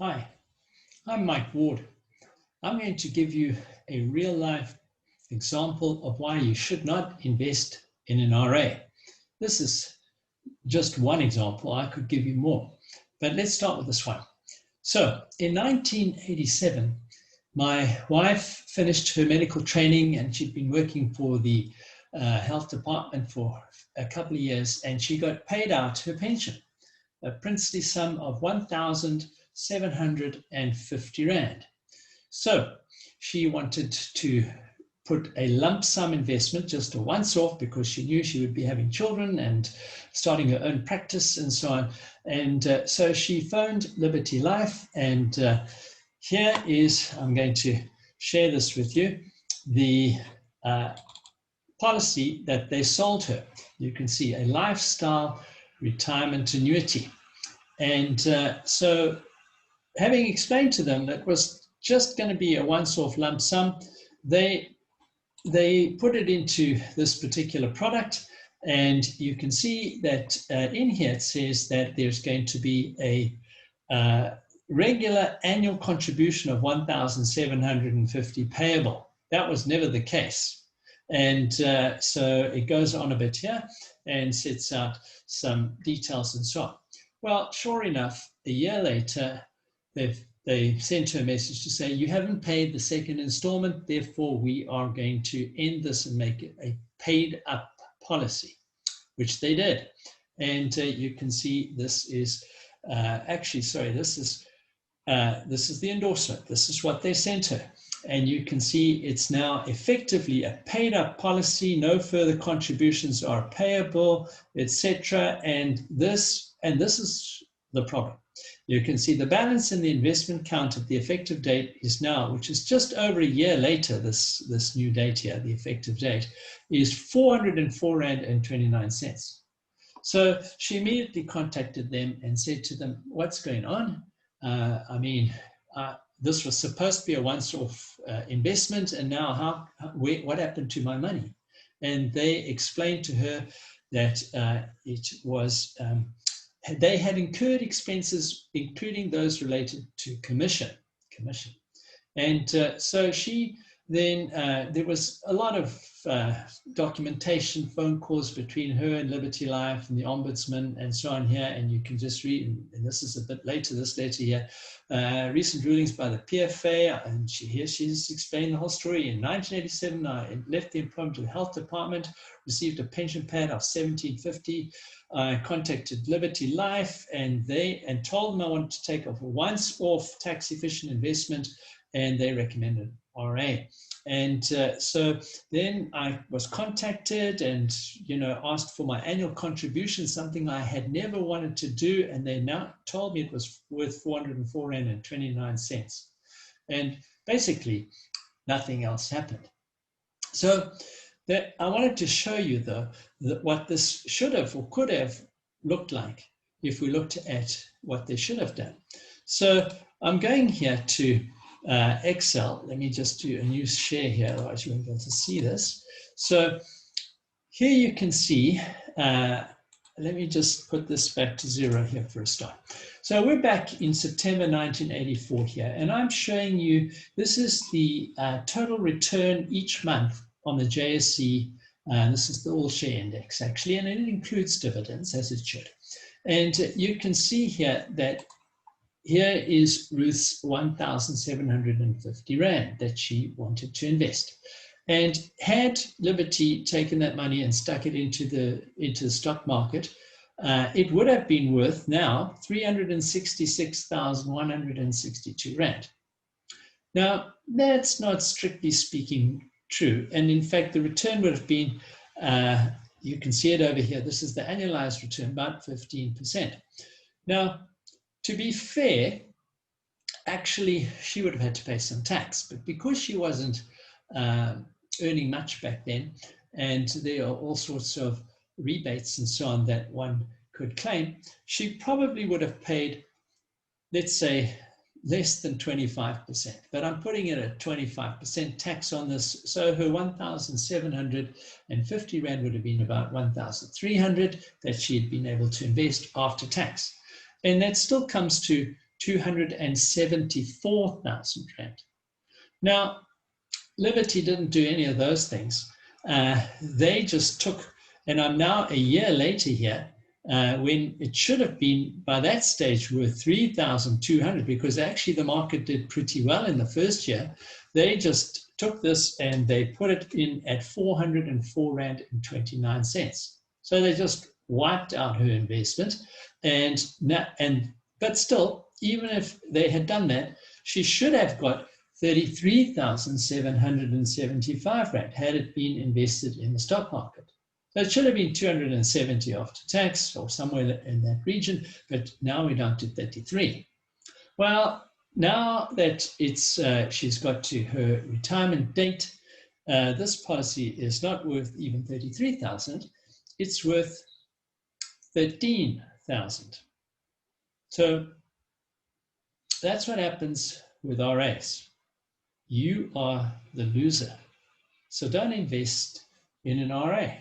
Hi, I'm Mike Ward. I'm going to give you a real life example of why you should not invest in an RA. This is just one example. I could give you more, but let's start with this one. So in 1987, my wife finished her medical training and she'd been working for the health department for a couple of years, and she got paid out her pension, a princely sum of 1,750 Rand. So she wanted to put a lump sum investment, just a once off, because she knew she would be having children and starting her own practice and so on. And so she phoned Liberty Life. And here is, I'm going to share this with you, the policy that they sold her. You can see a lifestyle retirement annuity. And so having explained to them that was just going to be a once-off lump sum, they put it into this particular product, and you can see that in here it says that there's going to be a regular annual contribution of 1,750 payable. That was never the case. And so it goes on a bit here and sets out some details and so on. Well, sure enough, a year later, they sent her a message to say, you haven't paid the second installment, therefore we are going to end this and make it a paid up policy, which they did. And you can see this is this is the endorsement. This is what they sent her. And you can see it's now effectively a paid up policy. No further contributions are payable, etc. And this is the problem. You can see the balance in the investment count at the effective date is now, which is just over a year later, this new date here, the effective date, is 404 Rand and 29 cents. So she immediately contacted them and said to them, what's going on? This was supposed to be a once-off investment, and now what happened to my money? And they explained to her that it was they had incurred expenses, including those related to commission. And so she then, there was a lot of documentation, phone calls between her and Liberty Life and the Ombudsman and so on here, and you can just read, and this is a bit later, this letter here, recent rulings by the PFA, and she's explained the whole story. In 1987, I left the employment of the health department, received a pension pad of 1,750. I contacted Liberty Life and told them I wanted to take off a once-off tax-efficient investment, and they recommended RA. And so then I was contacted and asked for my annual contribution, something I had never wanted to do, and they now told me it was worth 404 Rand and 29 cents. And basically, nothing else happened. So I wanted to show you, though, what this should have or could have looked like if we looked at what they should have done. So I'm going here to Excel. Let me just do a new share here, otherwise you won't be able to see this. So here you can see, let me just put this back to 0 here for a start. So we're back in September 1984 here, and I'm showing you, this is the total return each month on the JSE. This is the all share index actually, and it includes dividends as it should. And you can see here that here is Ruth's 1,750 Rand that she wanted to invest. And had Liberty taken that money and stuck it into the stock market, it would have been worth now 366,162 Rand. Now, that's not strictly speaking true. And in fact, the return would have been, you can see it over here. This is the annualized return, about 15%. Now, to be fair, actually, she would have had to pay some tax, but because she wasn't earning much back then, and there are all sorts of rebates and so on that one could claim, she probably would have paid, let's say, less than 25%, but I'm putting it at 25% tax on this. So her 1,750 Rand would have been about 1,300 that she had been able to invest after tax. And that still comes to 274,000 Rand. Now, Liberty didn't do any of those things. They just took, and I'm now a year later here, when it should have been by that stage worth 3,200, because actually the market did pretty well in the first year. They just took this and they put it in at 404 Rand and 29 cents. So they just wiped out her investment. But still, even if they had done that, she should have got 33,775 Rand had it been invested in the stock market. So it should have been 270 after tax or somewhere in that region, but now we're down to 33. Well, now that she's got to her retirement date, this policy is not worth even 33,000. It's worth 13,000. So that's what happens with RAs. You are the loser. So don't invest in an RA.